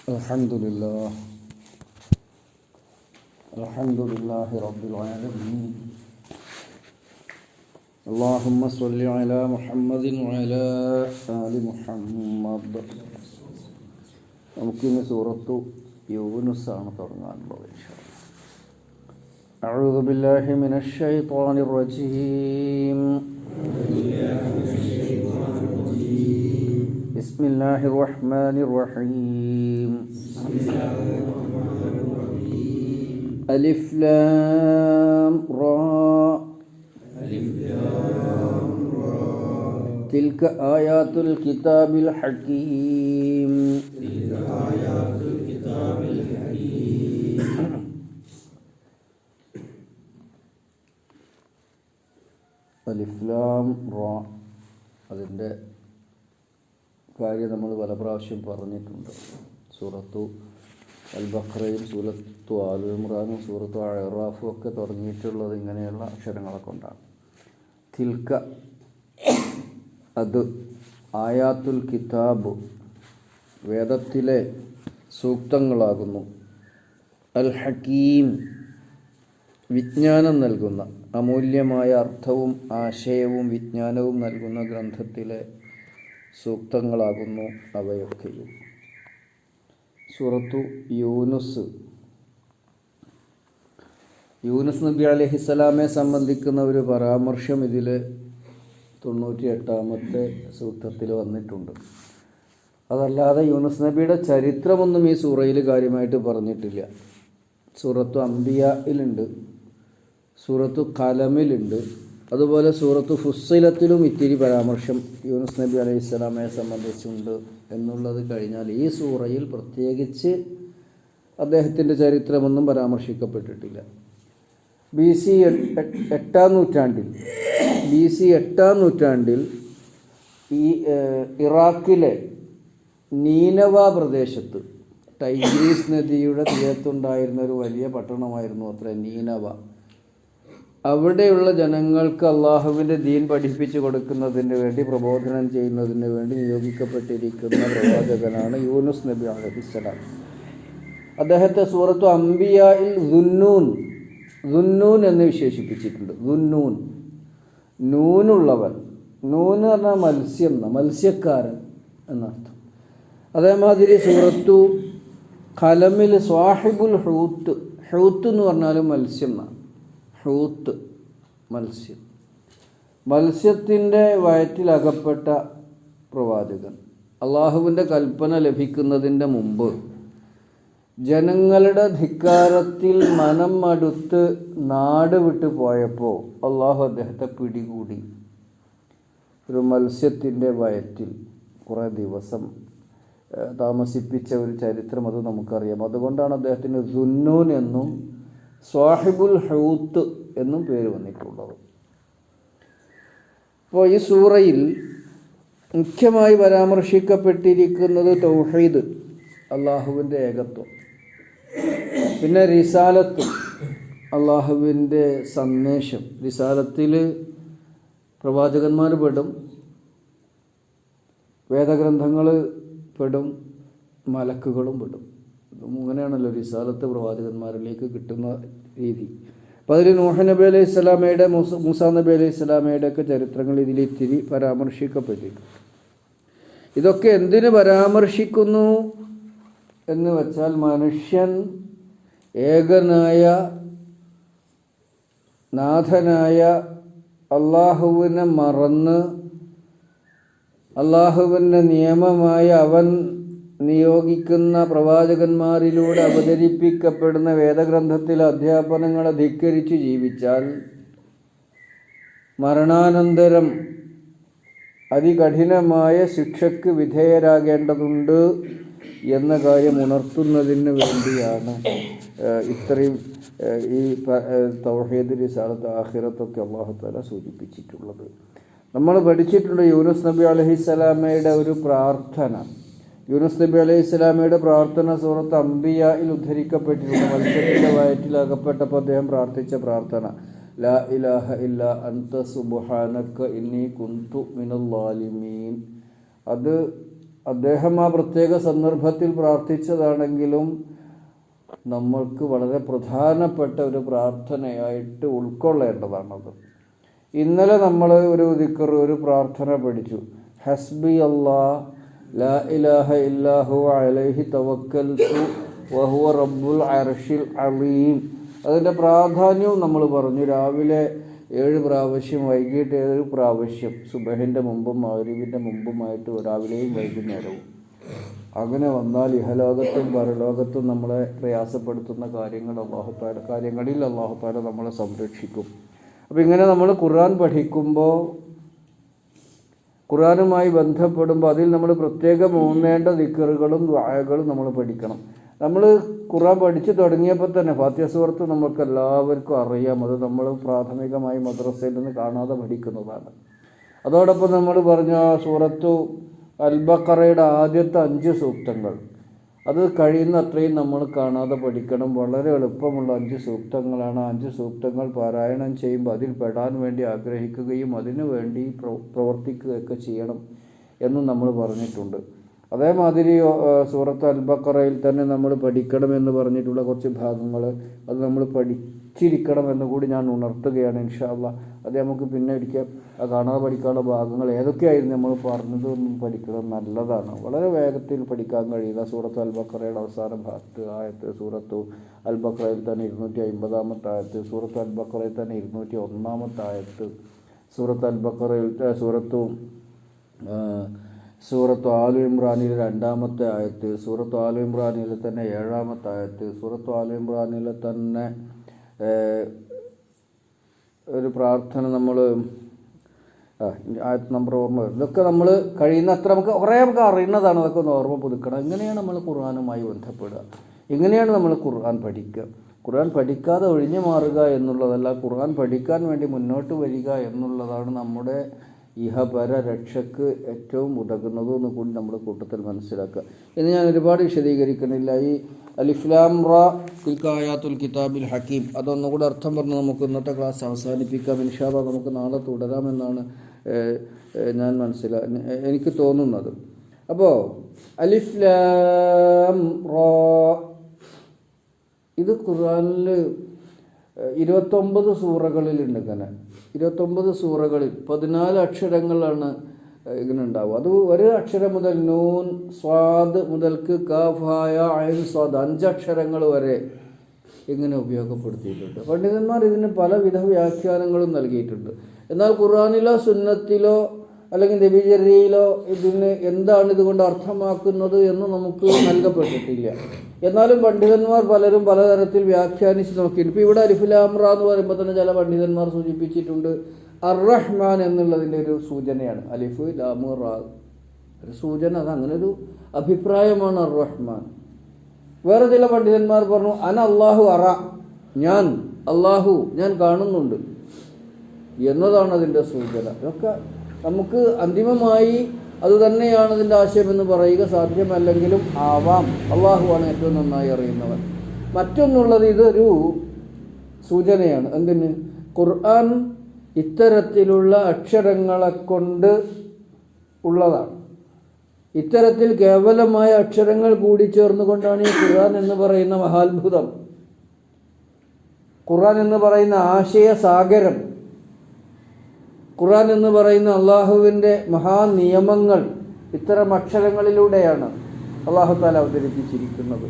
Alhamdulillah, Alhamdulillahi Rabbil Alamin. Allahumma salli ala Muhammadin wa ala ali Muhammad. നമുക്കിന്ന് സൂറത്തു യൂനുസ് ആണ് തുടങ്ങാനുള്ളത്. അഊദു ബില്ലാഹി മിനശ് ശൈത്വാനിർ റജീം. ബിസ്മില്ലാഹിർ റഹ്മാനിർ റഹീം. അലിഫ് ലാം റാ. തിൽക ആയാതുൽ കിതാബിൽ ഹകീം. അലിഫ് ലാം റാ, അതിൻ്റെ കാര്യം നമ്മൾ പല പ്രാവശ്യം പറഞ്ഞിട്ടുണ്ട്. സൂറത്തു അൽ ബഖറയും സൂറത്തു ആൽ ഇമ്രാനും സൂറത്തു അറാഫും ഒക്കെ തുടങ്ങിയിട്ടുള്ളത് ഇങ്ങനെയുള്ള അക്ഷരങ്ങളെ കൊണ്ടാണ്. തിൽക, അത്, ആയാത്തുൽ കിതാബ്, വേദത്തിലെ സൂക്തങ്ങളാകുന്നു, അൽ ഹക്കീം, വിജ്ഞാനം നൽകുന്ന, അമൂല്യമായ അർത്ഥവും ആശയവും വിജ്ഞാനവും നൽകുന്ന ഗ്രന്ഥത്തിലെ സൂക്തങ്ങളാകുന്നു അവയൊക്കെയും. സൂറത്തു യൂനുസ്, യൂനുസ് നബി അലൈഹിസ്സലാമെ സംബന്ധിക്കുന്ന ഒരു പരാമർശം ഇതിൽ 98-ാമത്തെ സൂക്തത്തിൽ വന്നിട്ടുണ്ട്. അതല്ലാതെ യൂനുസ് നബിയുടെ ചരിത്രമൊന്നും ഈ സൂറയിൽ കാര്യമായിട്ട് പറഞ്ഞിട്ടില്ല. സൂറത്തു അംബിയായിലുണ്ട്, സൂറത്തു കലമിലുണ്ട്, അതുപോലെ സൂറത്തു ഫുസ്സിലത്തിലും ഇത്തിരി പരാമർശം യൂനുസ് നബി അലൈഹിസ്സലാമയെ സംബന്ധിച്ചുണ്ട് എന്നുള്ളത് കഴിഞ്ഞാൽ ഈ സൂറയിൽ പ്രത്യേകിച്ച് അദ്ദേഹത്തിൻ്റെ ചരിത്രമൊന്നും പരാമർശിക്കപ്പെട്ടിട്ടില്ല. BC 8-ാം നൂറ്റാണ്ടിൽ ഈ ഇറാഖിലെ നീനവ പ്രദേശത്ത് ടൈഗ്രീസ് നദിയുടെ തീരത്തുണ്ടായിരുന്ന ഒരു വലിയ പട്ടണമായിരുന്നു അത്ര നീനവ. അവിടെയുള്ള ജനങ്ങൾക്ക് അള്ളാഹുവിൻ്റെ ദീൻ പഠിപ്പിച്ചു കൊടുക്കുന്നതിന് വേണ്ടി, പ്രബോധനം ചെയ്യുന്നതിന് വേണ്ടി നിയോഗിക്കപ്പെട്ടിരിക്കുന്ന പ്രവാചകനാണ് യൂനുസ് നബി അലൈഹിസ്സലാം. അദ്ദേഹത്തെ സൂറത്തു അംബിയായിൽ ദുന്നൂൻ എന്ന് വിശേഷിപ്പിച്ചിട്ടുണ്ട്. ദുന്നൂൻ, നൂനുള്ളവൻ. നൂന് പറഞ്ഞാൽ മത്സ്യം, മത്സ്യക്കാരൻ എന്നർത്ഥം. അതേമാതിരി സൂറത്തു ഖലമിൽ സ്വാഹിബുൽ ഹൂത്ത്, ഹൂത്ത് എന്ന് പറഞ്ഞാലും മത്സ്യം എന്നാണ്. ഹൂത്ത്, മത്സ്യം. മത്സ്യത്തിൻ്റെ വയറ്റിലകപ്പെട്ട പ്രവാചകൻ. അള്ളാഹുവിൻ്റെ കൽപ്പന ലഭിക്കുന്നതിൻ്റെ മുമ്പ് ജനങ്ങളുടെ ധിക്കാരത്തിൽ മനം മടുത്ത് നാട് വിട്ടു പോയപ്പോൾ അള്ളാഹു അദ്ദേഹത്തെ പിടികൂടി ഒരു മത്സ്യത്തിൻ്റെ വയറ്റിൽ കുറേ ദിവസം താമസിപ്പിച്ച ഒരു ചരിത്രം അത് നമുക്കറിയാം. അതുകൊണ്ടാണ് അദ്ദേഹത്തിന് ദുന്നൂൻ എന്നും സ്വാഹിബുൽ ഹൂത്ത് എന്നും പേര് വന്നിട്ടുള്ളത്. അപ്പോൾ ഈ സൂറയിൽ മുഖ്യമായി പരാമർശിക്കപ്പെട്ടിരിക്കുന്നത് തൗഹീദ്, അള്ളാഹുവിൻ്റെ ഏകത്വം, പിന്നെ റിസാലത്ത്, അള്ളാഹുവിൻ്റെ സന്ദേശം. റിസാലത്തിൽ പ്രവാചകന്മാർ പെടും, വേദഗ്രന്ഥങ്ങൾ പെടും, മലക്കുകളും പെടും. അങ്ങനെയാണല്ലോ റിസാലത്ത് പ്രവാചകന്മാരിലേക്ക് കിട്ടുന്ന രീതി. അപ്പോൾ അതിൽ നൂഹ് നബി അലൈഹി സ്വലാമയുടെ, മൂസാ നബി അലൈഹി സ്വലാമയുടെ ഒക്കെ ചരിത്രങ്ങൾ ഇതിൽ ഇത്തിരി പരാമർശിക്കപ്പെട്ടിട്ടുണ്ട്. ഇതൊക്കെ എന്തിന് പരാമർശിക്കുന്നു എന്ന് വെച്ചാൽ മനുഷ്യൻ ഏകനായ നാഥനായ അള്ളാഹുവിനെ മറന്ന് അള്ളാഹുവിൻ്റെ നിയമമായ അവൻ നിയോഗിക്കുന്ന പ്രവാചകന്മാരിലൂടെ അവതരിപ്പിക്കപ്പെടുന്ന വേദഗ്രന്ഥത്തിലെ അധ്യാപനങ്ങളെ ധിക്കരിച്ച് ജീവിച്ചാൽ മരണാനന്തരം അതികഠിനമായ ശിക്ഷയ്ക്ക് വിധേയരാകേണ്ടതുണ്ട് എന്ന കാര്യം ഉണർത്തുന്നതിന് വേണ്ടിയാണ് ഇത്രയും ഈ തൗഹീദ്, റിസാലത്ത്, ആഖിറത്തൊക്കെ അല്ലാഹു തആല സൂചിപ്പിച്ചിട്ടുള്ളത്. നമ്മൾ പഠിച്ചിട്ടുണ്ട് യൂനുസ് നബി അലൈഹിസ്സലാമയുടെ ഒരു പ്രാർത്ഥന. യൂനുസ് നബി അലൈഹിസ്സലാമയുടെ പ്രാർത്ഥന സൂറത്ത് അംബിയായിൽ ഉദ്ധരിക്കപ്പെട്ടിട്ടുണ്ട്. മത്സ്യത്തിൻ്റെ വയറ്റിലകപ്പെട്ടപ്പോൾ അദ്ദേഹം പ്രാർത്ഥിച്ച പ്രാർത്ഥന, ലാ ഇലാഹ ഇല്ലാ അൻത സുബ്ഹാനക ഇന്നി കുന്തു മിനൽ ളാലിമീൻ. അത് അദ്ദേഹം ആ പ്രത്യേക സന്ദർഭത്തിൽ പ്രാർത്ഥിച്ചതാണെങ്കിലും നമ്മൾക്ക് വളരെ പ്രധാനപ്പെട്ട ഒരു പ്രാർത്ഥനയായിട്ട് ഉൾക്കൊള്ളേണ്ടതാണത്. ഇന്നലെ നമ്മൾ ഒരു ദിക്ർ, ഒരു പ്രാർത്ഥന പഠിച്ചു. ഹസ്ബി അല്ലാഹ് ലാ ഇലാഹ ഇല്ലാഹു അലൈഹി തവക്കൽതു വഹുവ റബ്ബുൽ അർശിൽ അലീം. അതിൻ്റെ പ്രാധാന്യവും നമ്മൾ പറഞ്ഞു. രാവിലെ 7 പ്രാവശ്യം, വൈകിട്ട് 7 പ്രാവശ്യം, സുബഹിൻ്റെ മുമ്പും മഗ്‌രിബിൻ്റെ മുമ്പുമായിട്ട് രാവിലെയും വൈകുന്നേരവും. അങ്ങനെ വന്നാൽ ഇഹലോകത്തും പരലോകത്തും നമ്മളെ പ്രയാസപ്പെടുത്തുന്ന കാര്യങ്ങളിൽ അല്ലാഹു തആല നമ്മളെ സംരക്ഷിക്കും. അപ്പോൾ ഇങ്ങനെ നമ്മൾ ഖുർആൻ പഠിക്കുമ്പോൾ, ഖുർആനുമായി ബന്ധപ്പെടുമ്പോൾ അതിൽ നമ്മൾ പ്രത്യേകം ഊന്നേണ്ട ദിക്റുകളും ദുആകളും നമ്മൾ പഠിക്കണം. നമ്മൾ ഖുർആൻ പഠിച്ചു തുടങ്ങിയപ്പോൾ തന്നെ ഫാത്തിഹ സൂറത്ത് നമുക്ക് എല്ലാവർക്കും അറിയാം. അത് നമ്മൾ പ്രാഥമികമായി മദ്രസയിൽ നിന്ന് കാണാതെ പഠിക്കുന്നതാണ്. അതോടൊപ്പം നമ്മൾ പറഞ്ഞ സൂറത്തു അൽ ബഖറയുടെ ആദ്യത്തെ 5 സൂക്തങ്ങൾ, അത് കഴിയുന്ന അത്രയും നമ്മൾ കാണാതെ പഠിക്കണം. വളരെ എളുപ്പമുള്ള 5 സൂക്തങ്ങളാണ്. 5 സൂക്തങ്ങൾ പാരായണം ചെയ്യുമ്പോൾ അതിൽ പെടാൻ വേണ്ടി ആഗ്രഹിക്കുകയും അതിനു വേണ്ടി പ്രവർത്തിക്കുകയൊക്കെ ചെയ്യണം എന്നും നമ്മൾ പറഞ്ഞിട്ടുണ്ട്. അതേമാതിരി സൂറത്ത് അൽ ബഖറയിൽ തന്നെ നമ്മൾ പഠിക്കണമെന്ന് പറഞ്ഞിട്ടുള്ള കുറച്ച് ഭാഗങ്ങൾ അത് നമ്മൾ പഠിച്ചിരിക്കണമെന്ന് കൂടി ഞാൻ ഉണർത്തുകയാണ്. ഇൻഷാ അല്ലാഹ് അത് നമുക്ക് പിന്നെ ഒരിക്കൽ കാണാതെ പഠിക്കാനുള്ള ഭാഗങ്ങൾ ഏതൊക്കെയായിരുന്നു നമ്മൾ പറഞ്ഞതൊന്നും പഠിക്കണം, നല്ലതാണ്. വളരെ വേഗത്തിൽ പഠിക്കാൻ കഴിയുന്ന സൂറത്ത് അൽ ബഖറയുടെ അവസാന ഭാഗത്ത് ആയത്ത്, സൂറത്തു അൽ ബഖറയിൽ തന്നെ 250-ാമത്തെ ആയത്ത്, സൂറത്ത് അൽ ബഖറയിൽ തന്നെ 201-ാമത്തെ ആയത്ത്, സൂറത്ത് അൽ ബഖറയിൽ സൂറത്ത് ആലു ഇമ്രാനിലെ 2-ാമത്തെ ആയത്ത്, സൂറത്ത് ആലു ഇമ്രാനിലെ തന്നെ 7-ാമത്തെ ആയത്ത്, സൂറത്ത് ആലു ഇമ്രാനിലെ തന്നെ ഒരു പ്രാർത്ഥന നമ്മൾ ആയത്ത് നമ്പർ ഓർമ്മ വരും. ഇതൊക്കെ നമ്മൾ കഴിയുന്നത്ര നമുക്ക് അറിയുന്നതാണ്. അതൊക്കെ ഒന്ന് ഓർമ്മ പുതുക്കണം. ഇങ്ങനെയാണ് നമ്മൾ ഖുർആനുമായി ബന്ധപ്പെടുക, ഇങ്ങനെയാണ് നമ്മൾ ഖുർആൻ പഠിക്കുക. ഖുർആൻ പഠിക്കാതെ ഒഴിഞ്ഞു മാറുക എന്നുള്ളതല്ല, ഖുർആൻ പഠിക്കാൻ വേണ്ടി മുന്നോട്ട് വരിക എന്നുള്ളതാണ് നമ്മുടെ ഇഹപര രക്ഷക്ക് ഏറ്റവും ഉതകുന്നത് എന്ന് കൂടി നമ്മുടെ കൂട്ടത്തിൽ മനസ്സിലാക്കുക. ഇന്ന് ഞാൻ ഒരുപാട് വിശദീകരിക്കണില്ല. ഈ അലിഫ് ലാം റാ തിൽക ആയാത്തുൽ കിതാബിൽ ഹക്കീം അതൊന്നുകൂടെ അർത്ഥം പറഞ്ഞ് നമുക്ക് ഇന്നത്തെ ക്ലാസ് അവസാനിപ്പിക്കാം. ഇൻഷാ അല്ലാഹ് നമുക്ക് നാളെ തുടരാമെന്നാണ് എനിക്ക് തോന്നുന്നത്. അപ്പോൾ അലിഫ് ലാം റാ ഇത് ഖുർആനിൽ 29 സൂറകളിലുണ്ട്. ഇങ്ങനെ 29 സൂറകളിൽ 14 അക്ഷരങ്ങളാണ് ഇങ്ങനെ ഉണ്ടാവും. അത് ഒരു അക്ഷരം മുതൽ നൂൻ സ്വാദ് മുതൽക്ക് കാഫ് ഹായ ഐൻ സ്വാദ് 5 അക്ഷരങ്ങൾ വരെ ഇങ്ങനെ ഉപയോഗപ്പെടുത്തിയിട്ടുണ്ട്. പണ്ഡിതന്മാർ ഇതിന് പലവിധ വ്യാഖ്യാനങ്ങളും നൽകിയിട്ടുണ്ട്. എന്നാൽ ഖുർആനിലോ സുന്നത്തിലോ അല്ലെങ്കിൽ നബിചര്യയിലോ ഇതിന് എന്താണ് ഇതുകൊണ്ട് അർത്ഥമാക്കുന്നത് എന്ന് നമുക്ക് നൽകപ്പെട്ടിട്ടില്ല. എന്നാലും പണ്ഡിതന്മാർ പലരും പലതരത്തിൽ വ്യാഖ്യാനിച്ച് നോക്കിയിട്ടുണ്ട്. ഇപ്പോൾ ഇവിടെ അലിഫ് ലാം റാ എന്ന് പറയുമ്പോൾ തന്നെ ചില പണ്ഡിതന്മാർ സൂചിപ്പിച്ചിട്ടുണ്ട് അർ-റഹ്മാൻ എന്നുള്ളതിൻ്റെ ഒരു സൂചനയാണ് അലിഫ് ലാം റാ, ഒരു സൂചന. അത് അങ്ങനെ ഒരു അഭിപ്രായമാണ് അർ-റഹ്മാൻ. വേറെ ചില പണ്ഡിതന്മാർ പറഞ്ഞു അന അല്ലാഹു അറ, ഞാൻ അല്ലാഹു ഞാൻ കാണുന്നുണ്ട് എന്നതാണ് അതിൻ്റെ സൂചന. ഇതൊക്കെ നമുക്ക് അന്തിമമായി അതുതന്നെയാണ് അതിൻ്റെ ആശയമെന്ന് പറയുക സാധ്യമല്ലെങ്കിലും ആവാം. അള്ളാഹുവാണ് ഏറ്റവും നന്നായി അറിയുന്നവൻ. മറ്റൊന്നുള്ളത് ഇതൊരു സൂചനയാണ്. എന്തിന്? ഖുർആൻ ഇത്തരത്തിലുള്ള അക്ഷരങ്ങളെ കൊണ്ട് ഉള്ളതാണ്. ഇത്തരത്തിൽ കേവലമായ അക്ഷരങ്ങൾ കൂടി ചേർന്നുകൊണ്ടാണ് ഈ ഖുർആൻ എന്ന് പറയുന്ന മഹാത്ഭുതം, ഖുർആൻ എന്ന് പറയുന്ന ആശയസാഗരം, ഖുർആൻ എന്ന് പറയുന്ന അള്ളാഹുവിൻ്റെ മഹാനിയമങ്ങൾ ഇത്തരം അക്ഷരങ്ങളിലൂടെയാണ് അള്ളാഹു തആല അവതരിപ്പിച്ചിരിക്കുന്നത്.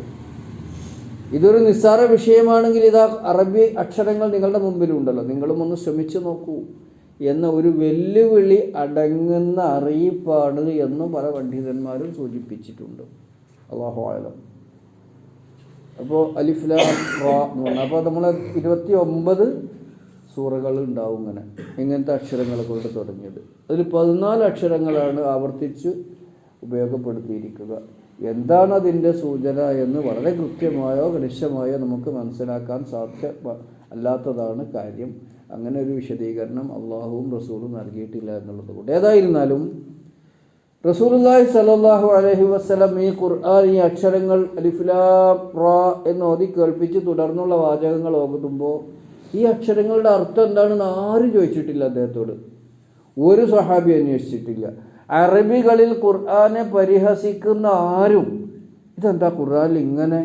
ഇതൊരു നിസ്സാര വിഷയമാണെങ്കിൽ ഇതാ അറബി അക്ഷരങ്ങൾ നിങ്ങളുടെ മുമ്പിലുണ്ടല്ലോ, നിങ്ങളും ഒന്ന് ശ്രമിച്ചു നോക്കൂ എന്ന ഒരു വെല്ലുവിളി അടങ്ങുന്ന അറിയിപ്പാണ് എന്ന് പല പണ്ഡിതന്മാരും സൂചിപ്പിച്ചിട്ടുണ്ട്. അല്ലാഹു അഅലം. അപ്പോൾ അലിഫ് ലാം റാ എന്ന് പറഞ്ഞാൽ അപ്പോൾ നമ്മൾ 29 സൂറകൾ ഉണ്ടാവും ഇങ്ങനത്തെ അക്ഷരങ്ങൾ കൊണ്ട് തുടങ്ങിയത്. അതിൽ 14 അക്ഷരങ്ങളാണ് ആവർത്തിച്ച് ഉപയോഗപ്പെടുത്തിയിരിക്കുക. എന്താണ് അതിൻ്റെ സൂചന എന്ന് വളരെ കൃത്യമായോ കണിശമായോ നമുക്ക് മനസ്സിലാക്കാൻ അല്ലാത്തതാണ് കാര്യം. അങ്ങനെ ഒരു വിശദീകരണം അള്ളാഹുവും റസൂലും നൽകിയിട്ടില്ല എന്നുള്ളത് കൊണ്ട്. ഏതായിരുന്നാലും റസൂലുള്ളാഹി സ്വല്ലല്ലാഹു അലൈഹി വസല്ലം ഈ ഖുർആൻ ഈ അക്ഷരങ്ങൾ അലിഫ് ലാം റാ എന്ന് ഓതി കേൾപ്പിച്ച് തുടർന്നുള്ള വാചകങ്ങൾ ഓതുമ്പോൾ ഈ അക്ഷരങ്ങളുടെ അർത്ഥം എന്താണെന്ന് ആരും ചോദിച്ചിട്ടില്ല അദ്ദേഹത്തോട്. ഒരു സ്വഹാബി അന്വേഷിച്ചിട്ടില്ല. അറബികളിൽ ഖുർആനെ പരിഹസിക്കുന്ന ആരും ഇതെന്താ ഖുർആനിൽ ഇങ്ങനെ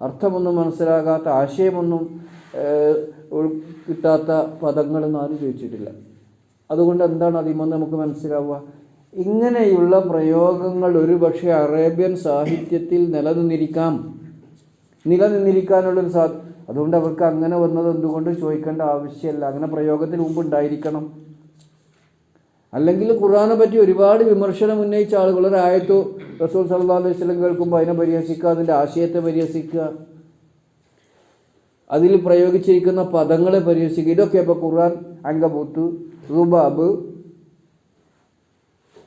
അർത്ഥമൊന്നും മനസ്സിലാകാത്ത, ആശയമൊന്നും കിട്ടാത്ത പദങ്ങളെന്ന് ആരും ചോദിച്ചിട്ടില്ല. അതുകൊണ്ട് എന്താണ് അതിമൊന്ന് നമുക്ക് മനസ്സിലാവുക? ഇങ്ങനെയുള്ള പ്രയോഗങ്ങൾ ഒരുപക്ഷെ അറേബ്യൻ സാഹിത്യത്തിൽ നിലനിന്നിരിക്കാനുള്ളൊരു അതുകൊണ്ട് അവർക്ക് അങ്ങനെ വന്നത് എന്തുകൊണ്ട് ചോദിക്കേണ്ട ആവശ്യമില്ല. അങ്ങനെ പ്രയോഗത്തിന് മുമ്പ് ഉണ്ടായിരിക്കണം. അല്ലെങ്കിൽ ഖുർആനെ പറ്റി ഒരുപാട് വിമർശനം ഉന്നയിച്ച ആളുകൾ ഒരായത്ത് റസൂൽ സല്ലല്ലാഹു അലൈഹി വസല്ലം കേൾക്കുമ്പോൾ അതിനെ പരിഹസിക്കുക, അതിൻ്റെ ആശയത്തെ പരിഹസിക്കുക, അതിൽ പ്രയോഗിച്ചിരിക്കുന്ന പദങ്ങളെ പരിഹസിക്കുക. ഇതൊക്കെ ഇപ്പോൾ ഖുർആൻ അങ്കബൂത്ത്, റുബാബ്,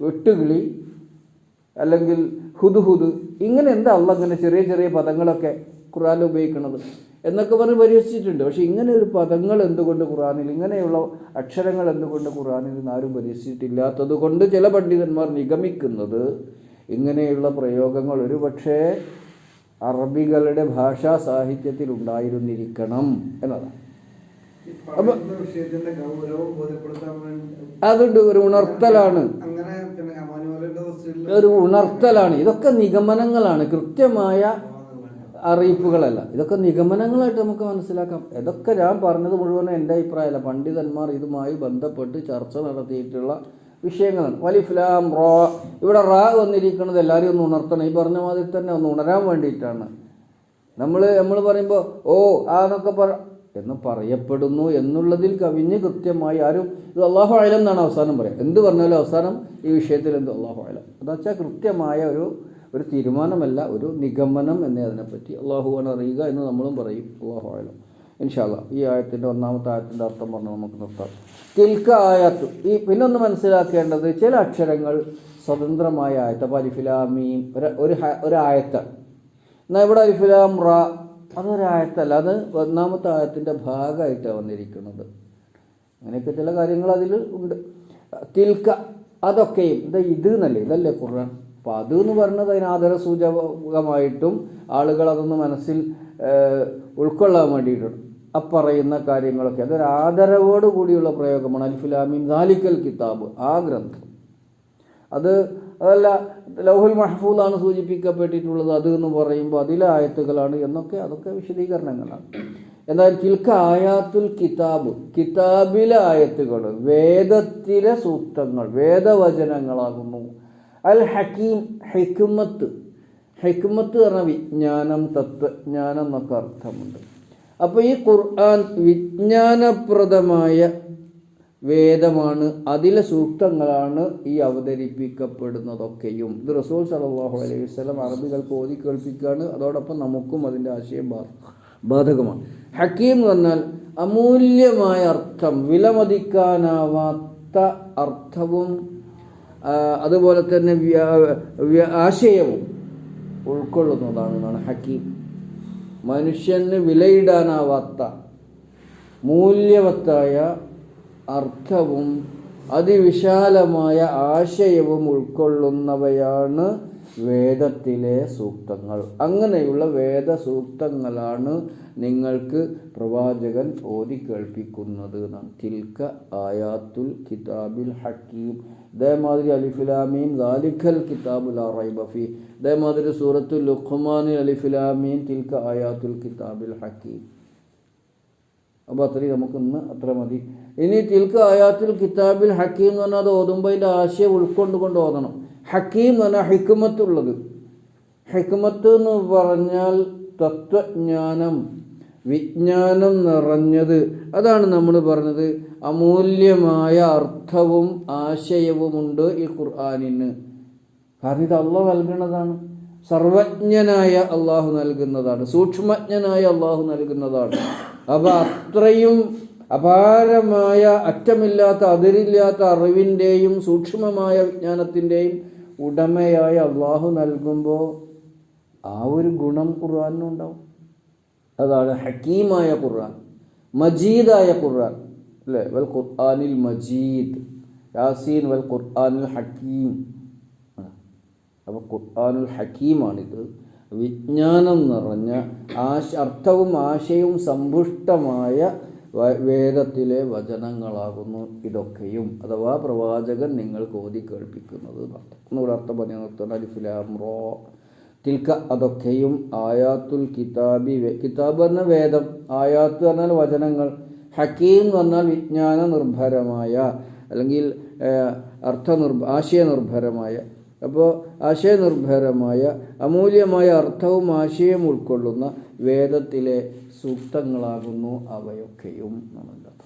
വെട്ടുകിളി, അല്ലെങ്കിൽ ഹുദുഹുദ്, ഇങ്ങനെ എന്താ അള്ളാഹ് അങ്ങനെ ചെറിയ ചെറിയ പദങ്ങളൊക്കെ ഖുർആനിൽ ഉപയോഗിക്കുന്നത് എന്നൊക്കെ പറഞ്ഞ് പരിഹസിച്ചിട്ടുണ്ട്. പക്ഷെ ഇങ്ങനെ ഒരു പദങ്ങൾ എന്തുകൊണ്ട് ഖുർആനിൽ, ഇങ്ങനെയുള്ള അക്ഷരങ്ങൾ എന്തുകൊണ്ട് ഖുർആനിൽ ആരും പരിഹസിച്ചിട്ടില്ലാത്തത് കൊണ്ട് ചില പണ്ഡിതന്മാർ നിഗമിക്കുന്നത് ഇങ്ങനെയുള്ള പ്രയോഗങ്ങൾ ഒരുപക്ഷെ അറബികളുടെ ഭാഷാ സാഹിത്യത്തിൽ ഉണ്ടായിരുന്നിരിക്കണം എന്നതാണ്. അപ്പൊ അതുണ്ട്, ഒരു ഉണർത്തലാണ്. ഇതൊക്കെ നിഗമനങ്ങളാണ്, കൃത്യമായ അറിയിപ്പുകളല്ല. ഇതൊക്കെ നിഗമനങ്ങളായിട്ട് നമുക്ക് മനസ്സിലാക്കാം. ഇതൊക്കെ ഞാൻ പറഞ്ഞത് മുഴുവനും എൻ്റെ അഭിപ്രായമല്ല, പണ്ഡിതന്മാർ ഇതുമായി ബന്ധപ്പെട്ട് ചർച്ച നടത്തിയിട്ടുള്ള വിഷയങ്ങളാണ്. വലിഫ്ലാം റോ, ഇവിടെ റാ വന്നിരിക്കുന്നത് എല്ലാവരും ഒന്ന് ഉണർത്തണം. ഈ പറഞ്ഞ മാതിരി തന്നെ ഒന്ന് ഉണരാൻ വേണ്ടിയിട്ടാണ്. നമ്മൾ പറയുമ്പോൾ ഓ എന്നൊക്കെ എന്ന് പറയപ്പെടുന്നു എന്നുള്ളതിൽ കവിഞ്ഞ് കൃത്യമായി ആരും ഇത് അല്ലാഹു അഅലം എന്നാണ് അവസാനം പറയുക. എന്ത് പറഞ്ഞാലും അവസാനം ഈ വിഷയത്തിൽ എന്ത് അല്ലാഹു അഅലം, എന്നുവെച്ചാൽ കൃത്യമായ ഒരു തീരുമാനമല്ല, ഒരു നിഗമനം എന്നേ അതിനെപ്പറ്റി. അള്ളാഹുവാണ് അറിയുക എന്ന് നമ്മളും പറയും. അല്ലാഹു അഅലം. ഇൻഷാ അല്ലാഹ് ഈ ആയത്തിൻ്റെ ഒന്നാമത്തെ ആയത്തിൻ്റെ അർത്ഥം പറഞ്ഞ് നമുക്ക് നിർത്താം. തിൽക്ക ആയത്ത്, ഈ പിന്നൊന്ന് മനസ്സിലാക്കേണ്ടത് ചില അക്ഷരങ്ങൾ സ്വതന്ത്രമായ ആയത്ത്. അപ്പോൾ അലിഫിലാമീം ഒരു ആയത്താണ്. എന്നാൽ ഇവിടെ അലിഫിലാം റാ അതൊരായത്തല്ല, അത് ഒന്നാമത്തെ ആയത്തിൻ്റെ ഭാഗമായിട്ടാണ് വന്നിരിക്കുന്നത്. അങ്ങനെയൊക്കെ ചില കാര്യങ്ങൾ അതിൽ ഉണ്ട്. തിൽക്ക അതൊക്കെയും ഇത് എന്നല്ലേ, ഇതല്ലേ ഖുർആൻ. അപ്പോൾ അത് എന്ന് പറഞ്ഞത് അതിന് ആദരസൂചകമായിട്ടും ആളുകൾ അതൊന്ന് മനസ്സിൽ ഉൾക്കൊള്ളാൻ വേണ്ടിയിട്ടുണ്ട്. പറയുന്ന കാര്യങ്ങളൊക്കെ അതൊരു ആദരവോട് കൂടിയുള്ള പ്രയോഗമാണ്. അൽഫിലാമീം ദാലിക്കൽ കിതാബ്, ആ ഗ്രന്ഥം. അതല്ല ലൗഹുൽ മഹ്ഫൂദാണ് സൂചിപ്പിക്കപ്പെട്ടിട്ടുള്ളത്. അത് എന്ന് പറയുമ്പോൾ അതിലെ ആയത്തുകളാണ് എന്നൊക്കെ, അതൊക്കെ വിശദീകരണങ്ങളാണ്. എന്നാൽ തിൽക്ക ആയാത്തുൽ കിതാബ്, കിതാബിലെ ആയത്തുകൾ, വേദത്തിലെ സൂക്തങ്ങൾ, വേദവചനങ്ങളാകുന്നു. അൽ ഹക്കീം, ഹിക്മത്ത് പറഞ്ഞ വിജ്ഞാനം, തത്വജ്ഞാനം എന്നൊക്കെ അർത്ഥമുണ്ട്. അപ്പോൾ ഈ ഖുർആൻ വിജ്ഞാനപ്രദമായ വേദമാണ്, അതിലെ സൂക്തങ്ങളാണ് ഈ അവതരിപ്പിക്കപ്പെടുന്നതൊക്കെയും. ഇത് റസൂൽ സല്ലല്ലാഹു അലൈഹി വസല്ലം അറബികൾക്ക് ഓതി കേൾപ്പിക്കുകയാണ്. അതോടൊപ്പം നമുക്കും അതിൻ്റെ ആശയം ബാധകമാണ്. ഹക്കീം എന്ന് പറഞ്ഞാൽ അമൂല്യമായ അർത്ഥം, വിലമതിക്കാനാവാത്ത അർത്ഥവും അതുപോലെ തന്നെ ആശയവും ഉൾക്കൊള്ളുന്നതാണ് ഹക്കീം. മനുഷ്യന് വിലയിടാനാവാത്ത മൂല്യവത്തായ അർത്ഥവും അതിവിശാലമായ ആശയവും ഉൾക്കൊള്ളുന്നവയാണ് വേദത്തിലെ സൂക്തങ്ങൾ. അങ്ങനെയുള്ള വേദസൂക്തങ്ങളാണ് നിങ്ങൾക്ക് പ്രവാചകൻ ഓതി കേൾപ്പിക്കുന്നത്. തിൽക്ക ആയാത്തുൽ കിതാബിൽ ഹക്കീം. ഇതേമാതിരി അലിഫിലാമീൻ ദാലിക്കൽ കിതാബു ലാ റൈബ ഫീഹ്. ഇതേമാതിരി സൂറത്തുൽ ലുഖ്മാനിൽ അലിഫിലാമീൻ തിൽക്ക ആയാത്തുൽ കിതാബിൽ ഹക്കീം. അപ്പോൾ അത്രയും നമുക്കിന്ന് അത്ര മതി. ഇനി തിൽക്ക ആയാത്തുൽ കിതാബിൽ ഹക്കീം എന്ന് പറഞ്ഞാൽ അത് ഓതുമ്പോൾ അതിൻ്റെ ആശയം ഉൾക്കൊണ്ടുകൊണ്ട് ഓതണം. ഹക്കീം എന്ന് പറഞ്ഞാൽ ഹിക്മത്തുള്ളത്. ഹിക്മത്ത് എന്ന് പറഞ്ഞാൽ തത്വജ്ഞാനം, വിജ്ഞാനം നിറഞ്ഞത്. അതാണ് നമ്മൾ പറഞ്ഞത്. അമൂല്യമായ അർത്ഥവും ആശയവുമുണ്ട് ഈ ഖുർആനിന്. കാരണം ഇത് അള്ളാഹു നൽകുന്നതാണ്. സർവജ്ഞനായ അള്ളാഹു നൽകുന്നതാണ്, സൂക്ഷ്മജ്ഞനായ അള്ളാഹു നൽകുന്നതാണ്. അപ്പോൾ അത്രയും അപാരമായ, അറ്റമില്ലാത്ത, അതിരില്ലാത്ത അറിവിൻ്റെയും സൂക്ഷ്മമായ വിജ്ഞാനത്തിൻ്റെയും ഉടമയായ അള്ളാഹു നൽകുമ്പോൾ ആ ഒരു ഗുണം ഖുർആനിനുണ്ടാവും. അതാണ് ഹക്കീമായ ഖുർആൻ, മജീദായ ഖുർആൻ, അല്ലേ? വൽ ഖുർആനിൽ മജീദ്, യാസീൻ വൽ ഖുർആനിൽ ഹക്കീം. അപ്പോൾ ഖുർആനുൽ ഹക്കീമാണിത്. വിജ്ഞാനം നിറഞ്ഞ അർത്ഥവും ആശയവും സമ്പുഷ്ടമായ വേദത്തിലെ വചനങ്ങളാകുന്നു ഇതൊക്കെയും, അഥവാ പ്രവാചകൻ നിങ്ങൾക്ക് ഓതി കേൾപ്പിക്കുന്നത്. ഒന്നുകൂടെ അർത്ഥം പറഞ്ഞു നിർത്തുന്ന അലിഫ് ലാം റോ തിൽക്ക അതൊക്കെയും ആയാത്തുൽ കിതാബി, കിതാബ് എന്ന വേദം, ആയാത്ത് പറഞ്ഞാൽ വചനങ്ങൾ, ഹക്കീം എന്ന് പറഞ്ഞാൽ വിജ്ഞാന നിർഭരമായ അല്ലെങ്കിൽ ആശയനിർഭരമായ. അപ്പോൾ ആശയനിർഭരമായ അമൂല്യമായ അർത്ഥവും ആശയവും ഉൾക്കൊള്ളുന്ന വേദത്തിലെ സൂക്തങ്ങളാകുന്നു അവയൊക്കെയും.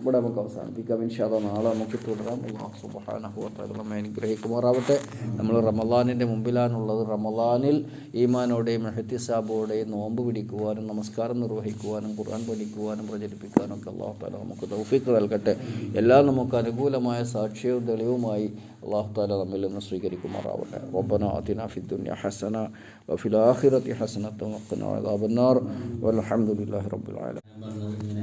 ഇവിടെ നമുക്ക് അവസാനിപ്പിക്കാം. ഇൻഷാ അല്ലാഹ് നാളെ നമുക്ക് തുടരാം. അല്ലാഹു സുബ്ഹാനഹു വ തആല നമ്മെ അനുഗ്രഹിക്കുമാറാവട്ടെ. നമ്മൾ റമളാനിൻ്റെ മുമ്പിലാണുള്ളത്. റമളാനിൽ ഈമാനോടെയും ഇഹ്തിസാബോടെയും നോമ്പ് പിടിക്കുവാനും നമസ്കാരം നിർവഹിക്കുവാനും ഖുർആൻ പഠിക്കുവാനും പ്രചരിപ്പിക്കാനും ഒക്കെ അല്ലാഹു തആല നമുക്ക് തൗഫീഖ് നൽകട്ടെ. എല്ലാം നമുക്ക് അനുകൂലമായ സാക്ഷ്യവും തെളിവുമായി അല്ലാഹു തആല നമ്മിൽ നിന്ന് സ്വീകരിക്കുമാറാവട്ടെ. റബ്ബനാ ആതിനാ ഫിദ്ദുനിയ ഹസന വഫിൽ ആഖിറതി ഹസനത വഖിനാ അദാബന്നാർ വൽഹംദുലില്ലാഹി റബ്ബിൽ ആലമീൻ.